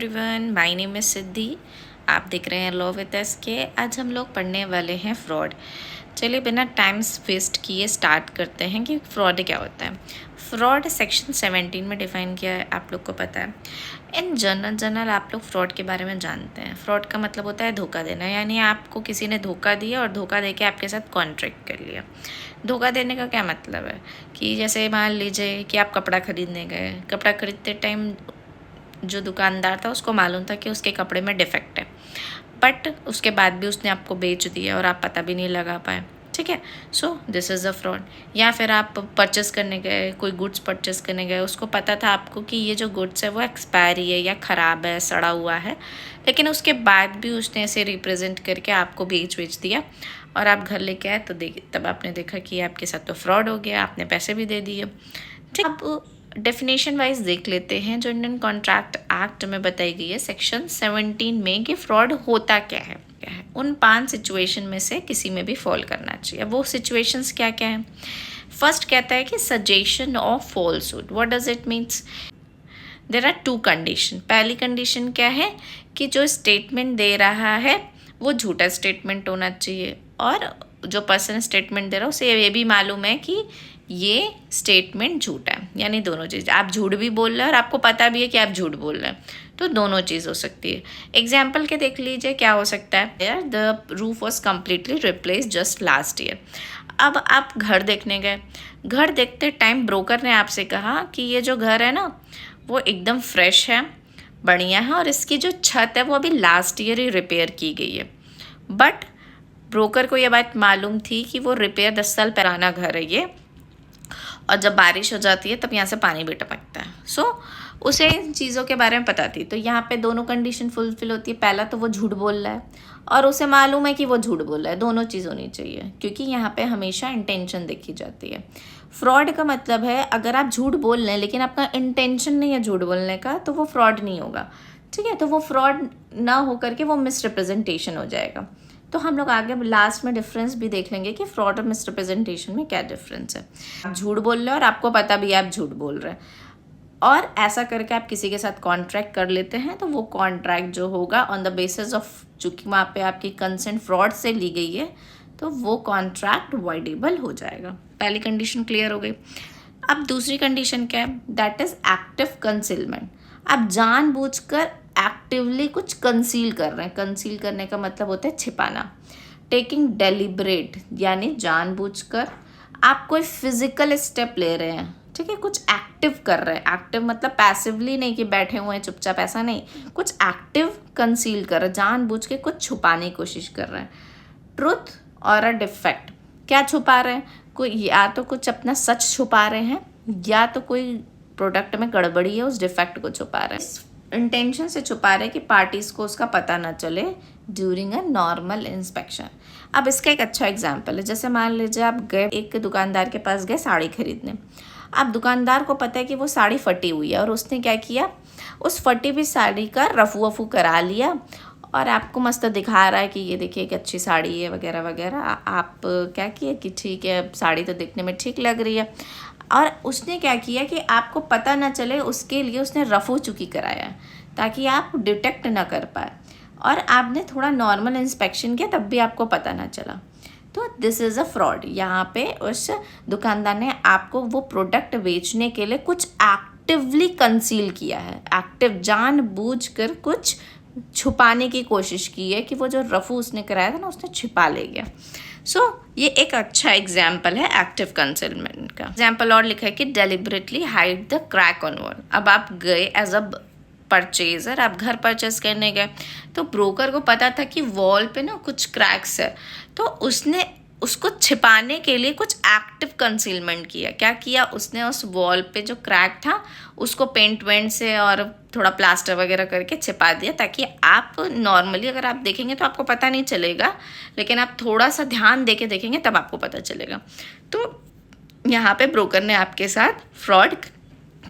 Everyone, my name is सिद्धि। आप देख रहे हैं लॉ विद एस के। आज हम लोग पढ़ने वाले हैं फ्रॉड। चलिए बिना टाइम वेस्ट किए स्टार्ट करते हैं कि फ्रॉड क्या होता है। फ्रॉड सेक्शन 17 में डिफाइन किया है, आप लोग को पता है। इन जनरल आप लोग फ्रॉड के बारे में जानते हैं। फ्रॉड का मतलब होता है धोखा देना, यानी आपको किसी ने धोखा दिया और धोखा देके आपके साथ कॉन्ट्रैक्ट कर लिया। धोखा देने का क्या मतलब है कि जैसे मान लीजिए कि आप कपड़ा खरीदने गए, कपड़ा खरीदते टाइम जो दुकानदार था उसको मालूम था कि उसके कपड़े में डिफेक्ट है, बट उसके बाद भी उसने आपको बेच दिया और आप पता भी नहीं लगा पाए। ठीक है, so this is a fraud. या फिर आप परचेस करने गए, कोई गुड्स परचेस करने गए, उसको पता था आपको कि ये जो गुड्स है वो एक्सपायरी है या ख़राब है, सड़ा हुआ है, लेकिन उसके बाद भी उसने ऐसे रिप्रेजेंट करके आपको बेच दिया और आप घर लेके आए तो तब आपने देखा कि आपके साथ तो फ्रॉड हो गया, आपने पैसे भी दे दिए। ठीक, अब डेफिनेशन वाइज देख लेते हैं जो इंडियन कॉन्ट्रैक्ट एक्ट में बताई गई है सेक्शन 17 में कि फ्रॉड होता क्या है। उन 5 सिचुएशन में से किसी में भी फॉल करना चाहिए। वो सिचुएशंस क्या क्या है। फर्स्ट कहता है कि suggestion of falsehood. What does it means? There are 2 condition. पहली कंडीशन क्या है कि जो स्टेटमेंट दे रहा है वो झूठा स्टेटमेंट होना चाहिए, और जो पर्सन स्टेटमेंट दे रहा है उसे ये भी मालूम है कि ये स्टेटमेंट झूठा है। यानी दोनों चीज़, आप झूठ भी बोल रहे हैं और आपको पता भी है कि आप झूठ बोल रहे हैं, तो दोनों चीज़ हो सकती है। एग्जाम्पल के देख लीजिए क्या हो सकता है। The roof was completely replace just last year. अब आप घर देखने गए, घर देखते टाइम ब्रोकर ने आपसे कहा कि ये जो घर है ना वो एकदम फ्रेश है, बढ़िया है, और इसकी जो छत है वो अभी लास्ट ईयर ही रिपेयर की गई है। बट ब्रोकर को ये बात मालूम थी कि वो रिपेयर 10 साल पुराना घर है ये, और जब बारिश हो जाती है तब यहाँ से पानी भी टपकता है। सो उसे इन चीज़ों के बारे में पता थी, तो यहाँ पे दोनों कंडीशन फुलफिल होती है। पहला तो वो झूठ बोल रहा है और उसे मालूम है कि वो झूठ बोल रहा है, दोनों चीज़ होनी चाहिए, क्योंकि यहाँ पे हमेशा इंटेंशन देखी जाती है। फ्रॉड का मतलब है अगर आप झूठ बोल रहे हैं लेकिन आपका इंटेंशन नहीं है झूठ बोलने का, तो वो फ्रॉड नहीं होगा। ठीक है, तो वो फ्रॉड ना होकर के वो मिसरिप्रेजेंटेशन हो जाएगा। तो हम लोग आगे लास्ट में डिफरेंस भी देख लेंगे कि फ्रॉड और मिसरिप्रेजेंटेशन में क्या डिफरेंस है। आप झूठ बोल रहे हैं और आपको पता भी है आप झूठ बोल रहे हैं, और ऐसा करके आप किसी के साथ कॉन्ट्रैक्ट कर लेते हैं, तो वो कॉन्ट्रैक्ट जो होगा ऑन द बेसिस ऑफ, चूंकि वहाँ पे आपकी कंसेंट फ्रॉड से ली गई है, तो वो कॉन्ट्रैक्ट वाइडेबल हो जाएगा। पहली कंडीशन क्लियर हो गई। अब दूसरी कंडीशन क्या है? That is active concealment. आप जानबूझकर एक्टिवली कुछ कंसील कर रहे हैं। कंसील करने का मतलब होता है छिपाना। टेकिंग डेलिब्रेट, यानी जानबूझकर आप कोई फिजिकल स्टेप ले रहे हैं। ठीक है, कुछ एक्टिव कर रहे हैं। एक्टिव मतलब पैसिवली नहीं कि बैठे हुए हैं चुपचाप, ऐसा नहीं, कुछ एक्टिव कंसील कर रहे हैं, जानबूझ के कुछ छुपाने की कोशिश कर रहे हैं। ट्रुथ और अ डिफेक्ट, क्या छुपा रहे हैं? कोई या तो कुछ अपना सच छुपा रहे हैं, या तो कोई प्रोडक्ट में गड़बड़ी है उस डिफेक्ट को छुपा रहे हैं। इंटेंशन से छुपा रहे हैं कि पार्टीज को उसका पता ना चले ड्यूरिंग अ नॉर्मल इंस्पेक्शन। अब इसका एक अच्छा एग्जांपल है, जैसे मान लीजिए आप गए एक दुकानदार के पास गए साड़ी खरीदने। अब दुकानदार को पता है कि वो साड़ी फटी हुई है, और उसने क्या किया, उस फटी हुई साड़ी का रफू वफू करा लिया और आपको मस्त दिखा रहा है कि ये देखिए एक अच्छी साड़ी है वगैरह वगैरह। आप क्या किए कि ठीक है, साड़ी तो दिखने में ठीक लग रही है, और उसने क्या किया कि आपको पता ना चले उसके लिए उसने रफू चुकी कराया ताकि आप डिटेक्ट ना कर पाए, और आपने थोड़ा नॉर्मल इंस्पेक्शन किया तब भी आपको पता ना चला। तो दिस इज़ अ फ्रॉड। यहाँ पे उस दुकानदार ने आपको वो प्रोडक्ट बेचने के लिए कुछ एक्टिवली कंसील किया है। एक्टिव, जानबूझकर कुछ छुपाने की कोशिश की है कि वो जो रफू उसने कराया था ना उसने छिपा ले गया। सो ये एक अच्छा एग्जाम्पल है एक्टिव कंसीलमेंट का। एग्जाम्पल और लिखा है कि deliberately hide the crack on wall. अब आप गए एज अ परचेजर, आप घर परचेस करने गए, तो ब्रोकर को पता था कि वॉल पे ना कुछ क्रैक्स है, तो उसने उसको छिपाने के लिए कुछ एक्टिव कंसीलमेंट किया। क्या किया उसने? उस वॉल पे जो क्रैक था उसको पेंट वेंट से और थोड़ा प्लास्टर वगैरह करके छिपा दिया, ताकि आप नॉर्मली अगर आप देखेंगे तो आपको पता नहीं चलेगा, लेकिन आप थोड़ा सा ध्यान दे के देखेंगे तब आपको पता चलेगा। तो यहाँ पे ब्रोकर ने आपके साथ फ्रॉड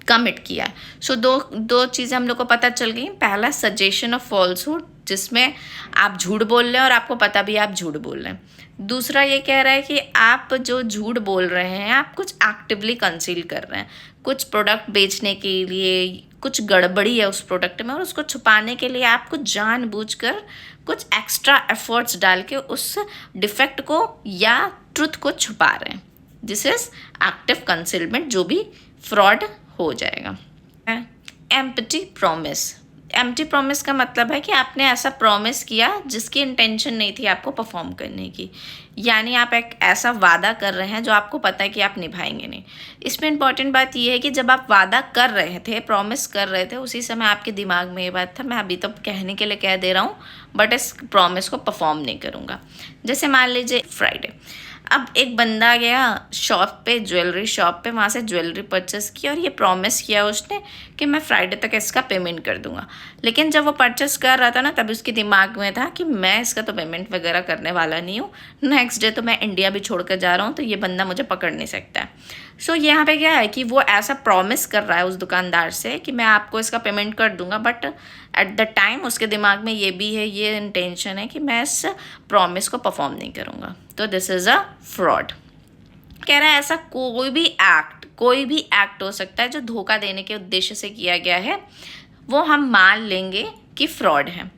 कमिट किया है। सो दो चीज़ें हम लोग को पता चल गई। पहला, सजेशन ऑफ फॉल्सहुड, जिसमें आप झूठ बोल रहे हैं और आपको पता भी है आप झूठ बोल रहे हैं। दूसरा ये कह रहा है कि आप जो झूठ बोल रहे हैं आप कुछ एक्टिवली कंसील कर रहे हैं, कुछ प्रोडक्ट बेचने के लिए कुछ गड़बड़ी है उस प्रोडक्ट में और उसको छुपाने के लिए आप कुछ जानबूझकर कुछ एक्स्ट्रा एफर्ट्स डाल के उस डिफेक्ट को या ट्रुथ को छुपा रहे हैं। दिस इज एक्टिव कंसीलमेंट, जो भी फ्रॉड हो जाएगा। Empty promise. एम्प्टी प्रॉमिस का मतलब है कि आपने ऐसा प्रॉमिस किया जिसकी इंटेंशन नहीं थी आपको परफॉर्म करने की, यानी आप एक ऐसा वादा कर रहे हैं जो आपको पता है कि आप निभाएंगे नहीं। इसमें इंपॉर्टेंट बात यह है कि जब आप वादा कर रहे थे, प्रॉमिस कर रहे थे, उसी समय आपके दिमाग में ये बात था मैं अभी तो कहने के लिए कह दे रहा हूँ बट इस प्रॉमिस को परफॉर्म नहीं करूँगा। जैसे मान लीजिए फ्राइडे, अब एक बंदा गया शॉप पे, ज्वेलरी शॉप पे, वहाँ से ज्वेलरी परचेस किया और ये प्रॉमिस किया उसने कि मैं फ्राइडे तक इसका पेमेंट कर दूंगा। लेकिन जब वो परचेस कर रहा था ना, तब उसके दिमाग में था कि मैं इसका तो पेमेंट वगैरह करने वाला नहीं हूँ, नेक्स्ट डे तो मैं इंडिया भी छोड़ कर जा रहा हूँ, तो ये बंदा मुझे पकड़ नहीं सकता है। सो यहाँ पे क्या है कि वो ऐसा प्रॉमिस कर रहा है उस दुकानदार से कि मैं आपको इसका पेमेंट कर दूंगा, बट एट द टाइम उसके दिमाग में ये भी है, ये इंटेंशन है कि मैं इस प्रॉमिस को परफॉर्म नहीं करूँगा। तो दिस इज़ अ फ्रॉड। कह रहा है ऐसा कोई भी एक्ट हो सकता है जो धोखा देने के उद्देश्य से किया गया है, वो हम मान लेंगे कि फ्रॉड है।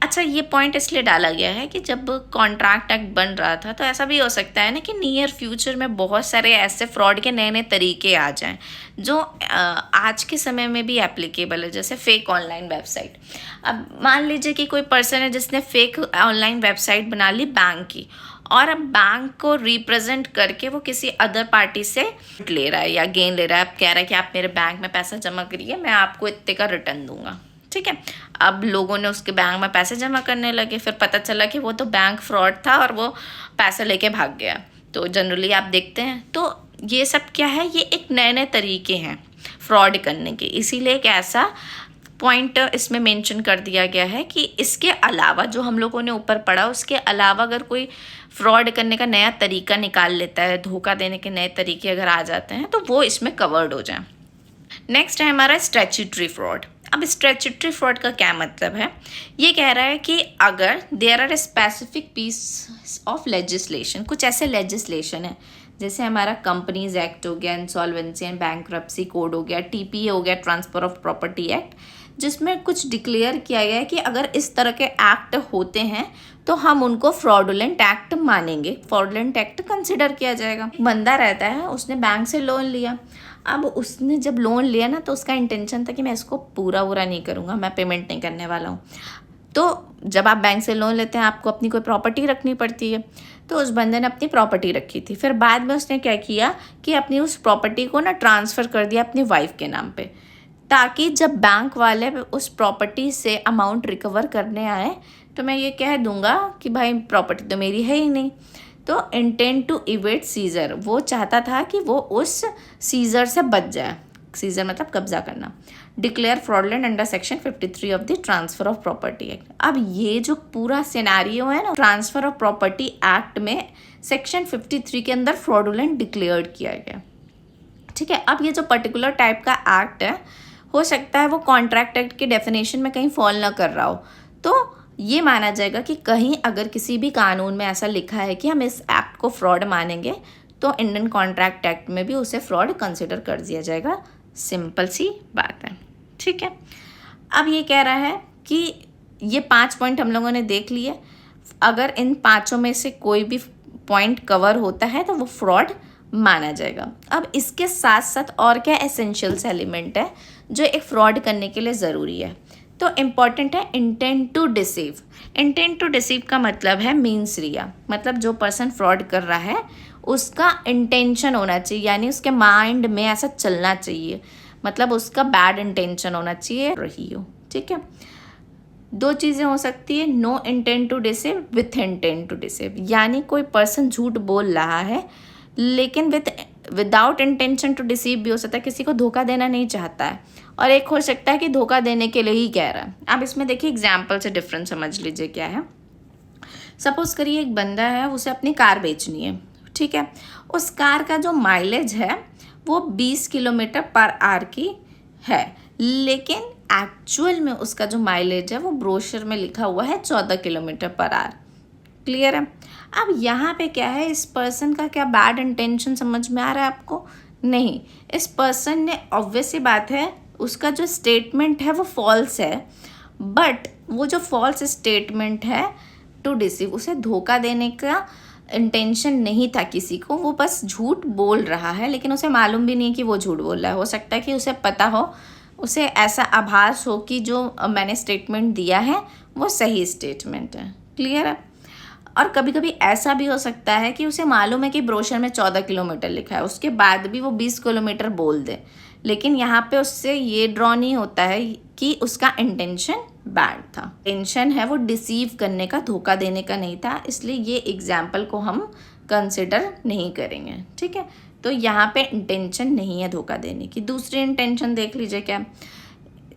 अच्छा, ये पॉइंट इसलिए डाला गया है कि जब कॉन्ट्रैक्ट एक्ट बन रहा था तो ऐसा भी हो सकता है ना कि नियर फ्यूचर में बहुत सारे ऐसे फ्रॉड के नए नए तरीके आ जाएं जो आज के समय में भी एप्लीकेबल है, जैसे फेक ऑनलाइन वेबसाइट। अब मान लीजिए कि कोई पर्सन है जिसने फेक ऑनलाइन वेबसाइट बना ली बैंक की, और अब बैंक को रिप्रेजेंट करके वो किसी अदर पार्टी से ले रहा है या गेन ले रहा है। अब कह रहा है कि आप मेरे बैंक में पैसा जमा करिए, मैं आपको इतने का रिटर्न दूंगा। ठीक है, अब लोगों ने उसके बैंक में पैसे जमा करने लगे, फिर पता चला कि वो तो बैंक फ्रॉड था और वो पैसे लेके भाग गया। तो जनरली आप देखते हैं, तो ये सब क्या है, ये एक नए नए तरीके हैं फ्रॉड करने के। इसीलिए एक ऐसा पॉइंट इसमें मेंशन कर दिया गया है कि इसके अलावा जो हम लोगों ने ऊपर पढ़ा, उसके अलावा अगर कोई फ्रॉड करने का नया तरीका निकाल लेता है, धोखा देने के नए तरीके अगर आ जाते हैं, तो वो इसमें कवर्ड हो जाए। नेक्स्ट है हमारा स्टैट्यूटरी फ्रॉड। अब स्टैट्यूटरी फ्रॉड का क्या मतलब है, ये कह रहा है कि अगर there are specific piece of legislation, कुछ ऐसे लेजिस्लेशन है जैसे हमारा कंपनीज एक्ट हो गया, इंसॉल्वेंसी एंड बैंक्रप्सी कोड हो गया, टीपीए हो गया, ट्रांसफर ऑफ प्रॉपर्टी एक्ट, जिसमें कुछ डिक्लेयर किया गया है कि अगर इस तरह के एक्ट होते हैं तो हम उनको फ्रॉडुलेंट एक्ट मानेंगे, फ्रॉडुलेंट एक्ट कंसिडर किया जाएगा। बंदा रहता है, उसने बैंक से लोन लिया, अब उसने जब लोन लिया ना तो उसका इंटेंशन था कि मैं इसको पूरा नहीं करूँगा, मैं पेमेंट नहीं करने वाला हूँ। तो जब आप बैंक से लोन लेते हैं आपको अपनी कोई प्रॉपर्टी रखनी पड़ती है, तो उस बंदे ने अपनी प्रॉपर्टी रखी थी। फिर बाद में उसने क्या किया कि अपनी उस प्रॉपर्टी को ना ट्रांसफ़र कर दिया अपनी वाइफ के नाम पे, ताकि जब बैंक वाले उस प्रॉपर्टी से अमाउंट रिकवर करने आए तो मैं ये कह दूंगा कि भाई प्रॉपर्टी तो मेरी है ही नहीं। तो इंटेंट टू इवेट सीजर, वो चाहता था कि वो उस सीजर से बच जाए। सीजर मतलब कब्जा करना। Declare fraudulent under section 53 of the transfer of property act. अब ये जो पूरा सिनेरियो है ना, ट्रांसफर ऑफ प्रॉपर्टी एक्ट में सेक्शन 53 के अंदर फ्रॉडुलेंट डिक्लेयर किया गया। ठीक है, अब ये जो पर्टिकुलर टाइप का एक्ट है, हो सकता है वो कॉन्ट्रैक्ट एक्ट के डेफिनेशन में कहीं फॉल ना कर रहा हो, तो ये माना जाएगा कि कहीं अगर किसी भी कानून में ऐसा लिखा है कि हम इस एक्ट को फ्रॉड मानेंगे, तो इंडियन कॉन्ट्रैक्ट एक्ट में भी उसे फ्रॉड कंसिडर कर दिया जाएगा। सिंपल सी बात है। ठीक है, अब ये कह रहा है कि ये 5 पॉइंट हम लोगों ने देख लिए, अगर इन 5 में से कोई भी पॉइंट कवर होता है तो वो फ्रॉड माना जाएगा। अब इसके साथ साथ और क्या एसेंशियल्स एलिमेंट है जो एक फ्रॉड करने के लिए ज़रूरी है, तो इम्पॉर्टेंट है intent to deceive. Intent to deceive का मतलब है मीन्स रिया, मतलब जो पर्सन फ्रॉड कर रहा है उसका इंटेंशन होना चाहिए, यानी उसके माइंड में ऐसा चलना चाहिए, मतलब उसका बैड इंटेंशन होना चाहिए रही हो। ठीक है, 2 चीज़ें हो सकती है, no intent to deceive with intent to deceive, यानी कोई पर्सन झूठ बोल रहा है लेकिन विदाउट इंटेंशन टू डिसीव भी हो सकता है, किसी को धोखा देना नहीं चाहता है, और एक हो सकता है कि धोखा देने के लिए ही कह रहा है। अब इसमें देखिए एग्जाम्पल से डिफरेंस समझ लीजिए क्या है। सपोज करिए एक बंदा है, उसे अपनी कार बेचनी है। ठीक है, उस कार का जो माइलेज है वो 20 किलोमीटर पर आवर की है, लेकिन एक्चुअल में उसका जो माइलेज है वो ब्रोशर में लिखा हुआ है 14 किलोमीटर पर आवर। क्लियर है? अब यहाँ पे क्या है, इस पर्सन का क्या बैड इंटेंशन समझ में आ रहा है आपको? नहीं, इस पर्सन ने, ऑब्वियस सी बात है, उसका जो स्टेटमेंट है वो फॉल्स है, बट वो जो फॉल्स स्टेटमेंट है टू डिसीव, उसे धोखा देने का इंटेंशन नहीं था किसी को, वो बस झूठ बोल रहा है, लेकिन उसे मालूम भी नहीं कि वो झूठ बोल रहा है। हो सकता है कि उसे पता हो, उसे ऐसा आभास हो कि जो मैंने स्टेटमेंट दिया है वो सही स्टेटमेंट है। क्लियर है? और कभी कभी ऐसा भी हो सकता है कि उसे मालूम है कि ब्रोशर में 14 किलोमीटर लिखा है, उसके बाद भी वो 20 किलोमीटर बोल दे, लेकिन यहाँ पे उससे ये ड्रॉ नहीं होता है कि उसका इंटेंशन बैड था। इंटेंशन है वो डिसीव करने का, धोखा देने का नहीं था, इसलिए ये एग्जाम्पल को हम कंसिडर नहीं करेंगे। ठीक है, तो यहाँ पे इंटेंशन नहीं है धोखा देने की। दूसरी इंटेंशन देख लीजिए क्या,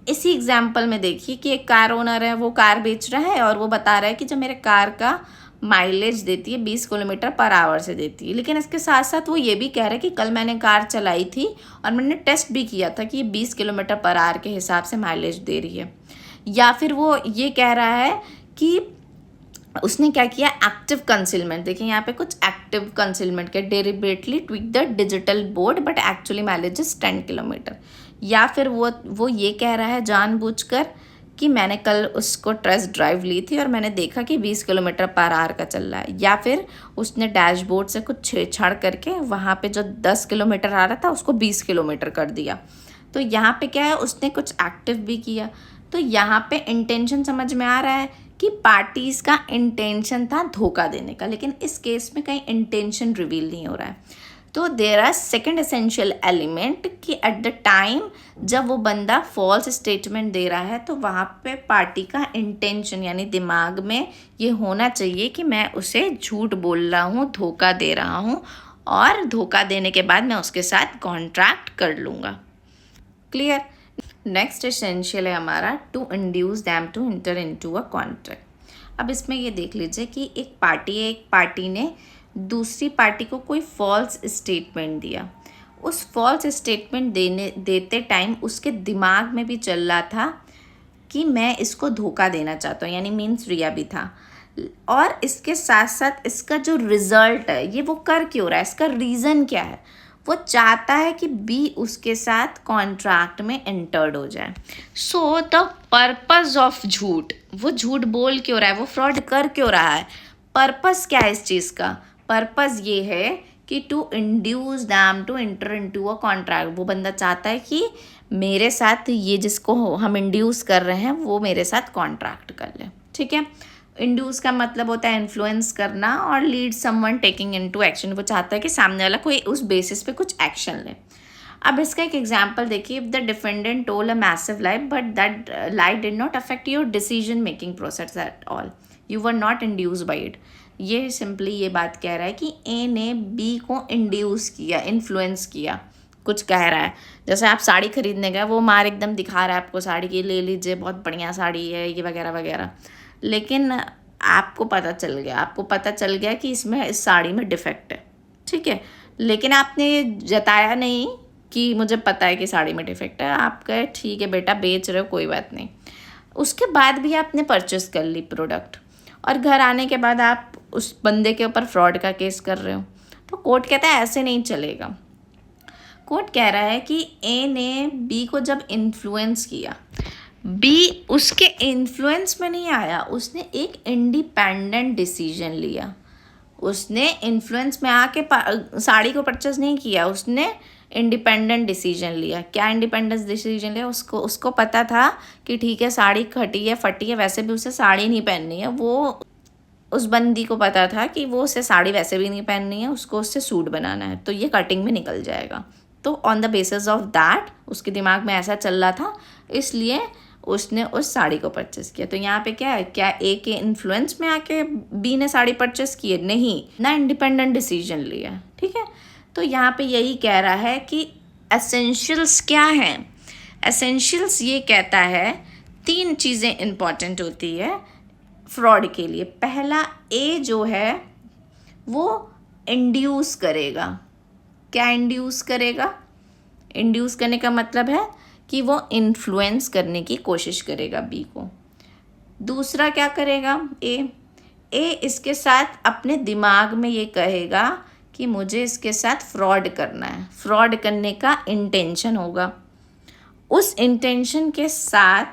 इसी एग्जाम्पल में देखिए कि एक कार ओनर है, वो कार बेच रहा है और वो बता रहा है कि जो मेरे कार का माइलेज देती है 20 किलोमीटर पर आवर से देती है, लेकिन इसके साथ साथ वो ये भी कह रहा है कि कल मैंने कार चलाई थी और मैंने टेस्ट भी किया था कि ये 20 किलोमीटर पर आवर के हिसाब से माइलेज दे रही है। या फिर वो ये कह रहा है कि उसने क्या किया, एक्टिव कंसीलमेंट, देखिए यहाँ पे कुछ एक्टिव कंसीलमेंट के, deliberately tweak the digital board but actually mileage is 10 kilometre. या फिर वो ये कह रहा है जानबूझकर कि मैंने कल उसको टेस्ट ड्राइव ली थी और मैंने देखा कि 20 किलोमीटर पर आवर का चल रहा है। या फिर उसने डैशबोर्ड से कुछ छेड़छाड़ करके वहाँ पे जो 10 किलोमीटर आ रहा था उसको 20 किलोमीटर कर दिया। तो यहाँ पे क्या है, उसने कुछ एक्टिव भी किया। तो यहाँ पे इंटेंशन समझ में आ रहा है कि पार्टीज का इंटेंशन था धोखा देने का, लेकिन इस केस में कहीं इंटेंशन रिवील नहीं हो रहा है। तो there are second essential element कि एट द टाइम जब वो बंदा फॉल्स स्टेटमेंट दे रहा है तो वहाँ पे पार्टी का इंटेंशन यानी दिमाग में ये होना चाहिए कि मैं उसे झूठ बोल रहा हूँ, धोखा दे रहा हूँ, और धोखा देने के बाद मैं उसके साथ कॉन्ट्रैक्ट कर लूँगा। क्लियर? नेक्स्ट एसेंशियल है हमारा to induce them to enter into a contract. अब इसमें ये देख लीजिए कि एक पार्टी ने दूसरी पार्टी को कोई फॉल्स स्टेटमेंट दिया। उस फॉल्स स्टेटमेंट देते टाइम उसके दिमाग में भी चल रहा था कि मैं इसको धोखा देना चाहता हूँ, यानी मीन्स रिया भी था। और इसके साथ साथ इसका जो रिजल्ट है, ये वो कर क्यों रहा है, इसका रीज़न क्या है, वो चाहता है कि बी उसके साथ कॉन्ट्रैक्ट में एंटर्ड हो जाए। सो द पर्पस ऑफ झूठ, वो झूठ बोल क्यों रहा है, वो फ्रॉड कर क्यों रहा है, पर्पस क्या है इस चीज़ का? पर्पस ये है कि to induce them to enter into a contract. वो बंदा चाहता है कि मेरे साथ, ये जिसको हम इंड्यूस कर रहे हैं वो मेरे साथ कॉन्ट्रैक्ट कर ले। ठीक है, इंड्यूस का मतलब होता है इन्फ्लुएंस करना और lead someone taking into action. वो चाहता है कि सामने वाला कोई उस बेसिस पे कुछ एक्शन ले। अब इसका एक एग्जांपल देखिए, if the defendant told a massive lie but that lie did not affect your decision making process at all, you were not induce by it. ये सिंपली ये बात कह रहा है कि ए ने बी को इंड्यूस किया, इन्फ्लुएंस किया, कुछ कह रहा है। जैसे आप साड़ी खरीदने गए, वो मार एकदम दिखा रहा है आपको साड़ी की, ले लीजिए बहुत बढ़िया साड़ी है ये वगैरह वगैरह, लेकिन आपको पता चल गया कि इसमें इस साड़ी में डिफेक्ट है। ठीक है, लेकिन आपने ये जताया नहीं कि मुझे पता है कि साड़ी में डिफेक्ट है। आप कहे ठीक है बेटा बेच रहे हो, कोई बात नहीं। उसके बाद भी आपने परचेस कर ली प्रोडक्ट, और घर आने के बाद आप उस बंदे के ऊपर फ्रॉड का केस कर रहे हो। तो कोर्ट कहता है ऐसे नहीं चलेगा। कोर्ट कह रहा है कि ए ने बी को जब इन्फ्लुएंस किया, बी उसके इन्फ्लुएंस में नहीं आया, उसने एक इंडिपेंडेंट डिसीजन लिया। उसने इन्फ्लुएंस में आके साड़ी को परचेस नहीं किया, उसने इंडिपेंडेंट डिसीजन लिया। क्या इंडिपेंडेंट डिसीजन लिया? उसको पता था कि ठीक है साड़ी खटी है फटी है, वैसे भी उसे साड़ी नहीं पहननी है। वो उस बंदी को पता था कि वो उसे साड़ी वैसे भी नहीं पहननी है, उसको उससे सूट बनाना है, तो ये कटिंग में निकल जाएगा। तो on the basis of that उसके दिमाग में ऐसा चल रहा था, इसलिए उसने उस साड़ी को परचेस किया। तो यहाँ पे क्या है, क्या ए के इन्फ्लुएंस में आके बी ने साड़ी परचेस की है? नहीं, ना इंडिपेंडेंट डिसीजन लिया। ठीक है, तो यहाँ पे यही कह रहा है कि एसेंशियल्स क्या हैं। एसेंशियल्स ये कहता है 3 चीज़ें इंपॉर्टेंट होती है फ्रॉड के लिए। पहला, ए जो है वो इंड्यूस करेगा। क्या इंड्यूस करेगा? इंड्यूस करने का मतलब है कि वो इन्फ्लुएंस करने की कोशिश करेगा बी को। दूसरा क्या करेगा ए इसके साथ अपने दिमाग में ये कहेगा कि मुझे इसके साथ फ्रॉड करना है, फ्रॉड करने का इंटेंशन होगा। उस इंटेंशन के साथ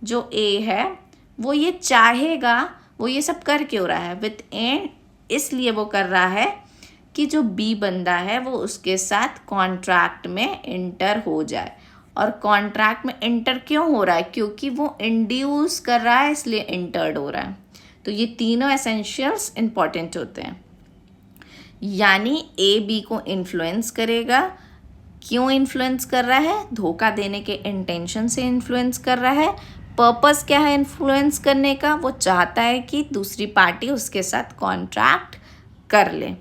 जो ए है वो ये चाहेगा, वो ये सब कर क्यों रहा है विथ एंड, इसलिए वो कर रहा है कि जो बी बंदा है वो उसके साथ कॉन्ट्रैक्ट में इंटर हो जाए। और कॉन्ट्रैक्ट में इंटर क्यों हो रहा है? क्योंकि वो इंड्यूस कर रहा है, इसलिए इंटर्ड हो रहा है। तो ये तीनों एसेंशियल्स इंपॉर्टेंट होते हैं। यानी ए बी को इन्फ्लुएंस करेगा। क्यों इन्फ्लुएंस कर रहा है? धोखा देने के इंटेंशन से इन्फ्लुएंस कर रहा है। पर्पस क्या है इन्फ्लुएंस करने का? वो चाहता है कि दूसरी पार्टी उसके साथ कॉन्ट्रैक्ट कर ले।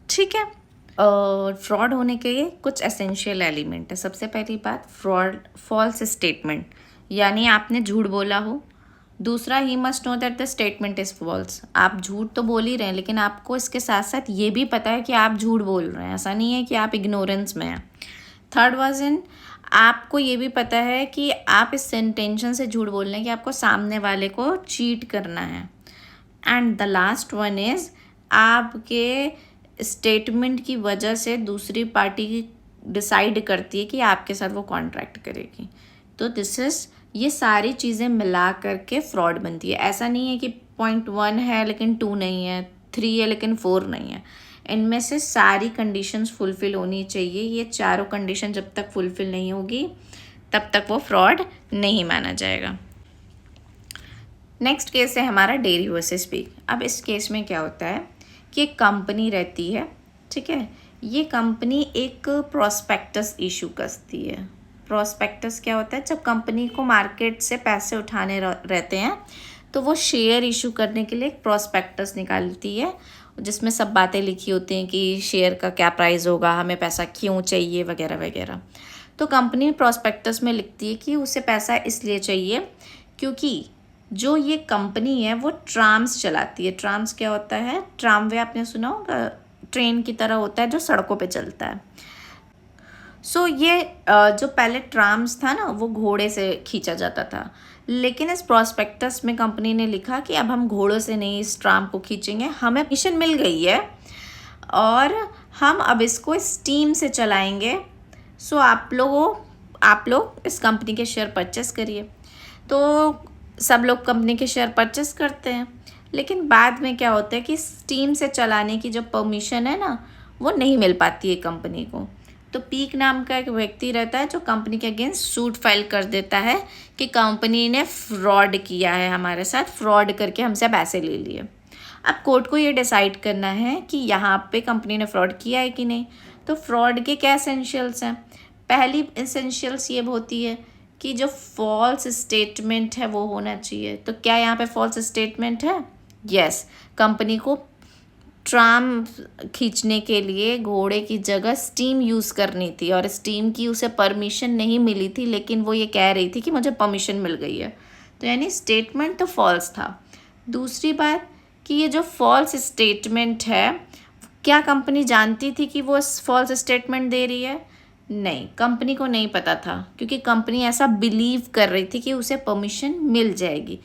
ठीक है। फ्रॉड होने के लिए कुछ एसेंशियल एलिमेंट है। सबसे पहली बात, फ्रॉड फॉल्स स्टेटमेंट, यानी आपने झूठ बोला हो। दूसरा, he must know that the statement is false. आप झूठ तो बोल ही रहे हैं, लेकिन आपको इसके साथ साथ ये भी पता है कि आप झूठ बोल रहे हैं। ऐसा नहीं है कि आप इग्नोरेंस में हैं। थर्ड वर्जन, आपको ये भी पता है कि आप इस इंटेंशन से झूठ बोल रहे हैं कि आपको सामने वाले को चीट करना है। And the last one is, आपके स्टेटमेंट की वजह से दूसरी पार्टी डिसाइड करती है कि आपके साथ वो कॉन्ट्रैक्ट करेगी। तो दिस इज़, ये सारी चीज़ें मिला करके फ्रॉड बनती है। ऐसा नहीं है कि 0.1 है लेकिन 2 नहीं है, 3 है लेकिन 4 नहीं है। इनमें से सारी कंडीशंस फुलफ़िल होनी चाहिए। ये चारों कंडीशन जब तक फुलफ़िल नहीं होगी तब तक वो फ्रॉड नहीं माना जाएगा। नेक्स्ट केस है हमारा डेयरी वर्सेस पिग। अब इस केस में क्या होता है कि एक कंपनी रहती है, ठीक है। ये कंपनी एक प्रोस्पेक्टस इशू करती है। प्रोस्पेक्टस क्या होता है? जब कंपनी को मार्केट से पैसे उठाने रहते हैं तो वो शेयर इशू करने के लिए एक प्रोस्पेक्टस निकालती है, जिसमें सब बातें लिखी होती हैं कि शेयर का क्या प्राइस होगा, हमें पैसा क्यों चाहिए, वगैरह वगैरह। तो कंपनी प्रोस्पेक्टस में लिखती है कि उसे पैसा इसलिए चाहिए क्योंकि जो ये कंपनी है वो ट्राम्स चलाती है। ट्राम्स क्या होता है? ट्रामवे आपने सुना होगा, ट्रेन की तरह होता है जो सड़कों पे चलता है। ये जो पहले ट्राम्स था ना, वो घोड़े से खींचा जाता था, लेकिन इस प्रोस्पेक्टस में कंपनी ने लिखा कि अब हम घोड़ों से नहीं इस ट्राम को खींचेंगे, हमें मिशन मिल गई है और हम अब इसको स्टीम से चलाएंगे। आप लोग इस कंपनी के शेयर परचेस करिए। तो सब लोग कंपनी के शेयर परचेस करते हैं, लेकिन बाद में क्या होता है कि स्टीम से चलाने की जो परमिशन है ना, वो नहीं मिल पाती है कंपनी को। तो पीक नाम का एक व्यक्ति रहता है जो कंपनी के अगेंस्ट सूट फाइल कर देता है कि कंपनी ने फ्रॉड किया है हमारे साथ, फ्रॉड करके हमसे पैसे ले लिए। अब कोर्ट को ये डिसाइड करना है कि यहाँ पे कंपनी ने फ्रॉड किया है कि नहीं। तो फ्रॉड के क्या एसेंशियल्स हैं? पहली एसेंशियल्स ये होती है कि जो फॉल्स स्टेटमेंट है वो होना चाहिए। तो क्या यहाँ पे फॉल्स स्टेटमेंट है? यस, कंपनी को ट्राम खींचने के लिए घोड़े की जगह स्टीम यूज़ करनी थी और स्टीम की उसे परमिशन नहीं मिली थी, लेकिन वो ये कह रही थी कि मुझे परमिशन मिल गई है। तो यानी स्टेटमेंट तो फॉल्स था। दूसरी बात कि ये जो फॉल्स स्टेटमेंट है, क्या कंपनी जानती थी कि वो फॉल्स स्टेटमेंट दे रही है? नहीं, कंपनी को नहीं पता था, क्योंकि कंपनी ऐसा बिलीव कर रही थी कि उसे परमिशन मिल जाएगी।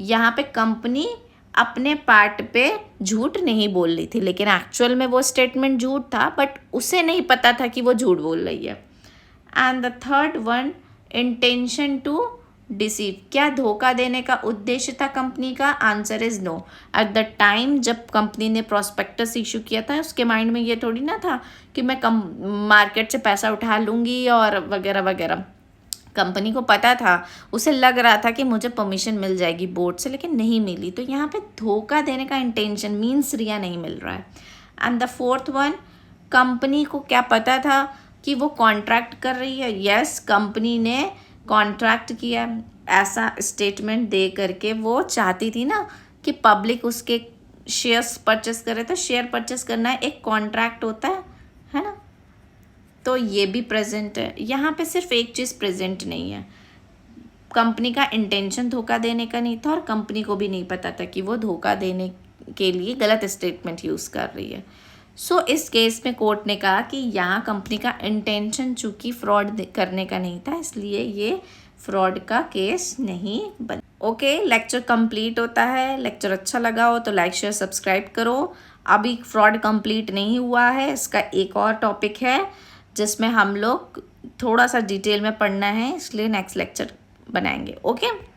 यहाँ पे कंपनी अपने पार्ट पे झूठ नहीं बोल रही थी, लेकिन एक्चुअल में वो स्टेटमेंट झूठ था, बट उसे नहीं पता था कि वो झूठ बोल रही है। And the third one, intention to deceive. क्या धोखा देने का उद्देश्य था कंपनी का? Answer is no. At the time जब कंपनी ने प्रोस्पेक्टस इशू किया था, उसके माइंड में ये थोड़ी ना था कि मैं मार्केट से पैसा उठा लूँगी और वगैरह वगैरह। कंपनी को पता था, उसे लग रहा था कि मुझे परमिशन मिल जाएगी बोर्ड से, लेकिन नहीं मिली। तो यहाँ पे धोखा देने का इंटेंशन मीन्स रिया नहीं मिल रहा है। And the fourth one, company को क्या पता था कि वो कॉन्ट्रैक्ट कर रही है? यस, कंपनी ने कॉन्ट्रैक्ट किया। ऐसा स्टेटमेंट दे करके वो चाहती थी ना कि पब्लिक उसके शेयर्स परचेस करे। तो शेयर परचेस करना एक कॉन्ट्रैक्ट होता है ना। तो ये भी प्रेजेंट है। यहाँ पे सिर्फ एक चीज़ प्रेजेंट नहीं है, कंपनी का इंटेंशन धोखा देने का नहीं था और कंपनी को भी नहीं पता था कि वो धोखा देने के लिए गलत स्टेटमेंट यूज़ कर रही है। सो इस केस में कोर्ट ने कहा कि यहाँ कंपनी का इंटेंशन चूंकि फ्रॉड करने का नहीं था, इसलिए ये फ्रॉड का केस नहीं बना। ओके, लेक्चर कंप्लीट होता है। लेक्चर अच्छा लगा हो तो लाइक शेयर सब्सक्राइब करो। अभी फ्रॉड कंप्लीट नहीं हुआ है, इसका एक और टॉपिक है जिसमें हम लोग थोड़ा सा डिटेल में पढ़ना है, इसलिए नेक्स्ट लेक्चर बनाएंगे। ओके।